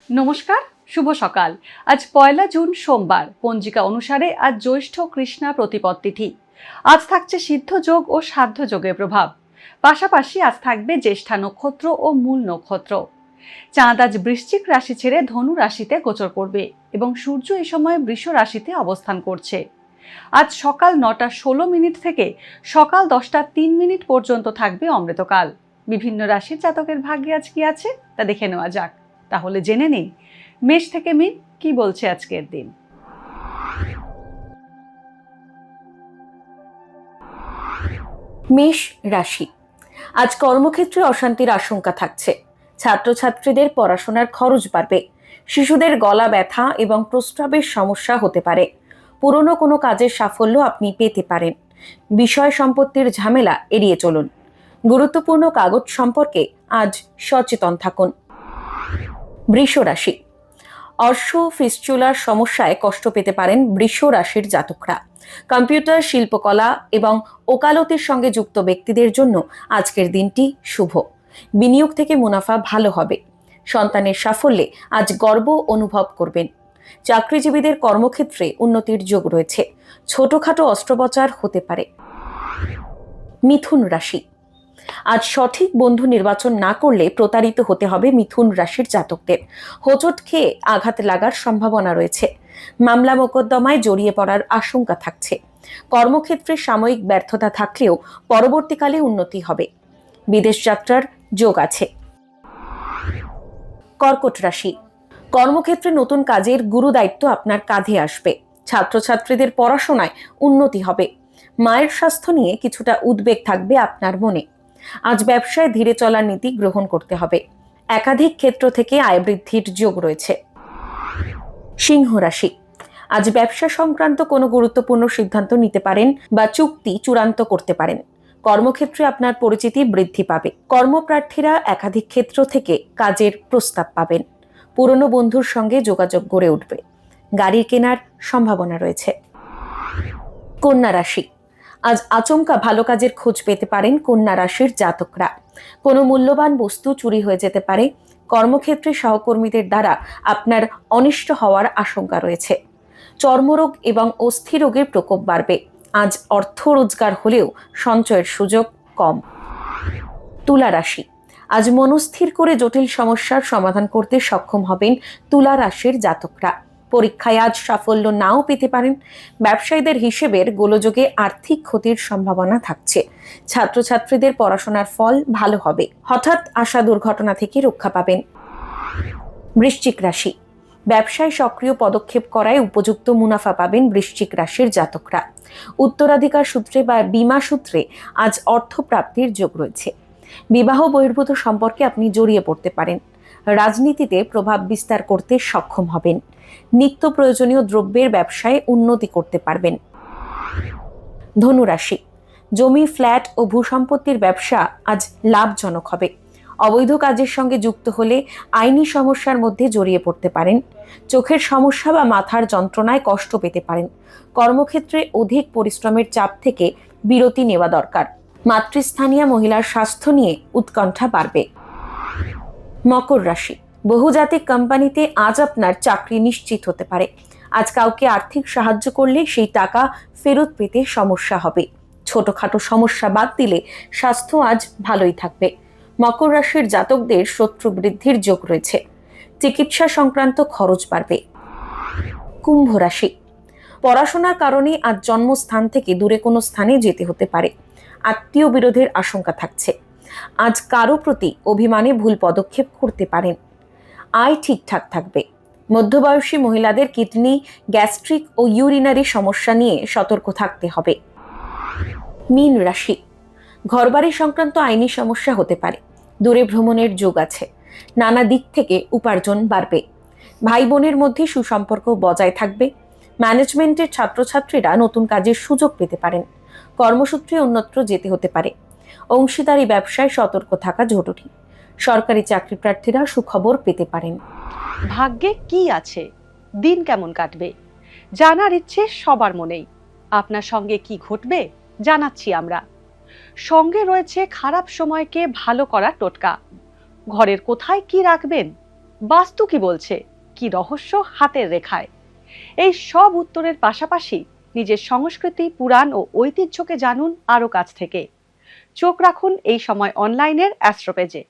নমস্কার, শুভ সকাল। আজ 1 জুন সোমবার। পঞ্জিকা অনুসারে আজ জ্যৈষ্ঠ কৃষ্ণা প্রতিপদ তিথি। আজ থাকছে সিদ্ধ যোগ ও সাধ্য যোগের প্রভাব। পাশাপাশি আজ থাকবে জ্যেষ্ঠা নক্ষত্র ও মূল নক্ষত্র। চাঁদ আজ বৃশ্চিক রাশি ছেড়ে ধনু রাশিতে গোচর করবে এবং সূর্য এই সময় বৃষ রাশিতে অবস্থান করছে। আজ সকাল 9টা 16 থেকে সকাল 10টা 3 পর্যন্ত থাকবে অমৃতকাল। বিভিন্ন রাশির জাতকের ভাগ্যে আজ কি আছে তা দেখে নেওয়া যাক। তাহলে জেনে নিন মেষ থেকে মিন কি বলছে আজকের দিন। মেষ রাশি, আজ কর্মক্ষেত্রে অশান্তির আশঙ্কা থাকছে। ছাত্রছাত্রীদের পড়াশোনার খরচ বাড়বে। শিশুদের গলা ব্যথা এবং প্রস্রাবের সমস্যা হতে পারে। পুরনো কোনো কাজের সাফল্য আপনি পেতে পারেন। বিষয় সম্পত্তির ঝামেলা এড়িয়ে চলুন। গুরুত্বপূর্ণ কাগজ সম্পর্কে আজ সচেতন থাকুন। বৃষ রাশি, অর্শ ফিস্চুলার সমস্যায় কষ্ট পেতে পারেন বৃষ রাশির জাতকরা। কম্পিউটার, শিল্পকলা এবং ওকালতির সঙ্গে যুক্ত ব্যক্তিদের জন্য আজকের দিনটি শুভ। বিনিয়োগ থেকে মুনাফা ভালো হবে। সন্তানের সাফল্যে আজ গর্ব অনুভব করবেন। চাকরিজীবীদের কর্মক্ষেত্রে উন্নতির যোগ রয়েছে। ছোটখাটো অস্ত্রোপচার হতে পারে। মিথুন রাশি, আজ সঠিক বন্ধু নির্বাচন না করলে প্রতারিত হতে হবে মিথুন রাশির জাতকদের। হোঁচট খেয়ে আঘাত লাগার সম্ভাবনা রয়েছে। মামলা মোকদ্দমায় জড়িয়ে পড়ার আশঙ্কা থাকছে। কর্মক্ষেত্রে সাময়িক ব্যর্থতা থাকলেও পরবর্তীকালে উন্নতি হবে। বিদেশ যাত্রার যোগ আছে। কর্কট রাশি, কর্মক্ষেত্রে নতুন কাজের গুরু দায়িত্ব আপনার কাঁধে আসবে। ছাত্রছাত্রীদের পড়াশোনায় উন্নতি হবে। মায়ের স্বাস্থ্য নিয়ে কিছুটা উদ্বেগ থাকবে আপনার মনে। আজ ব্যবসায় ধীরে চলার নীতি গ্রহণ করতে হবে। একাধিক ক্ষেত্র থেকে আয় বৃদ্ধির যোগ রয়েছে। সিংহ রাশি, আজ ব্যবসা সংক্রান্ত কোনো গুরুত্বপূর্ণ সিদ্ধান্ত নিতে পারেন বা চুক্তি চূড়ান্ত করতে পারেন। কর্মক্ষেত্রে আপনার পরিচিতি বৃদ্ধি পাবে। কর্মপ্রার্থীরা একাধিক ক্ষেত্র থেকে কাজের প্রস্তাব পাবেন। পুরনো বন্ধুর সঙ্গে যোগাযোগ গড়ে উঠবে। গাড়ি কেনার সম্ভাবনা রয়েছে। কন্যা রাশি, আজ আচমকা ভালো কাজের খোঁজ পেতে পারেন কন্যা রাশির জাতকরা। কোনো মূল্যবান বস্তু চুরি হয়ে যেতে পারে। কর্মক্ষেত্রে সহকর্মীদের দ্বারা আপনার অনিষ্ট হওয়ার আশঙ্কা রয়েছে। চর্মরোগ এবং অস্থি রোগের প্রকোপ বাড়বে। আজ অর্থ রোজগার হলেও সঞ্চয়ের সুযোগ কম। তুলা রাশি, আজ মনস্থির করে জটিল সমস্যার সমাধান করতে সক্ষম হবেন তুলা রাশির জাতকরা। পরীক্ষায় আজ সাফল্য নাও পেতে পারেন। ব্যবসায়ীদের হিসেবের গোলযোগে আর্থিক ক্ষতির সম্ভাবনা থাকছে। ছাত্রছাত্রীদের পড়াশোনার ফল ভালো হবে। হঠাৎ আসা দুর্ঘটনা থেকে রক্ষা পাবেন। বৃশ্চিক রাশি, ব্যবসায় সক্রিয় পদক্ষেপ করায় উপযুক্ত মুনাফা পাবেন বৃশ্চিক রাশির জাতকরা। উত্তরাধিকার সূত্রে বা বীমা সূত্রে আজ অর্থ প্রাপ্তির যোগ রয়েছে। বিবাহ বহির্ভূত সম্পর্কে আপনি জড়িয়ে পড়তে পারেন। রাজনীতিতে প্রভাব বিস্তার করতে সক্ষম হবেন। নিত্য প্রয়োজনীয় দ্রব্যের ব্যবসায় উন্নতি করতে পারবেন। ধনু রাশি, জমি, ফ্ল্যাট ও ভূসম্পত্তির ব্যবসা আজ লাভজনক হবে। অবৈধ কাজের সঙ্গে যুক্ত হলে আইনি সমস্যার মধ্যে জড়িয়ে পড়তে পারেন। চোখের সমস্যা বা মাথার যন্ত্রণায় কষ্ট পেতে পারেন। কর্মক্ষেত্রে অধিক পরিশ্রমের চাপ থেকে বিরতি নেওয়া দরকার। মাতৃস্থানীয় মহিলার স্বাস্থ্য নিয়ে উৎকণ্ঠা বাড়বে। মকর রাশি, বহুজাতিক কোম্পানিতে আজ আপনার চাকরি নিশ্চিত হতে পারে। আজ কাউকে আর্থিক সাহায্য করলে সেই টাকা ফেরত পেতে সমস্যা হবে। ছোটখাটো সমস্যা বাদ দিলে স্বাস্থ্য আজ ভালোই থাকবে। মকর রাশির জাতকদের শত্রু বৃদ্ধির যোগ রয়েছে। চিকিৎসা সংক্রান্ত খরচ বাড়বে। কুম্ভ রাশি, পড়াশোনার কারণে আজ জন্মস্থান থেকে দূরে কোনো স্থানে যেতে হতে পারে। আত্মীয় বিরোধের আশঙ্কা থাকছে। আজ কারো প্রতি অভিমানে ভুল পদক্ষেপ করতে পারেন। আয় ঠিকঠাক থাকবে। মধ্যবয়সী মহিলাদের কিডনি, গ্যাস্ট্রিক ও ইউরিনারি সমস্যা নিয়ে সতর্ক থাকতে হবে। মীন রাশি, ঘরবাড়ি সংক্রান্ত আইনি সমস্যা হতে পারে। দূরে ভ্রমণের যোগ আছে। নানা দিক থেকে উপার্জন বাড়বে। ভাই বোনের মধ্যে সুসম্পর্ক বজায় থাকবে। ম্যানেজমেন্টের ছাত্রছাত্রীরা নতুন কাজের সুযোগ পেতে পারেন। কর্মসূত্রে অন্যত্র যেতে হতে পারে। অংশীদারি ব্যবসায় সতর্ক থাকা জরুরি। সরকারি চাকরি প্রার্থীরা সুখবর পেতে পারেন। ভাগ্যে কি আছে, দিন কেমন কাটবে, জানার ইচ্ছে সবার মনেই। আপনার সঙ্গে কি ঘটবে জানাচ্ছি আমরা। সঙ্গে রয়েছে খারাপ সময়কে ভালো করার টোটকা। ঘরের কোথায় কি রাখবেন, বাস্তু কি বলছে, কি রহস্য হাতের রেখায়? এই সব উত্তরের পাশাপাশি নিজের সংস্কৃতি, পুরাণ ও ঐতিহ্যকে জানুন আরো কাছ থেকে। চোখ রাখুন এই সময় অনলাইনের অ্যাস্ট্রো পেজে।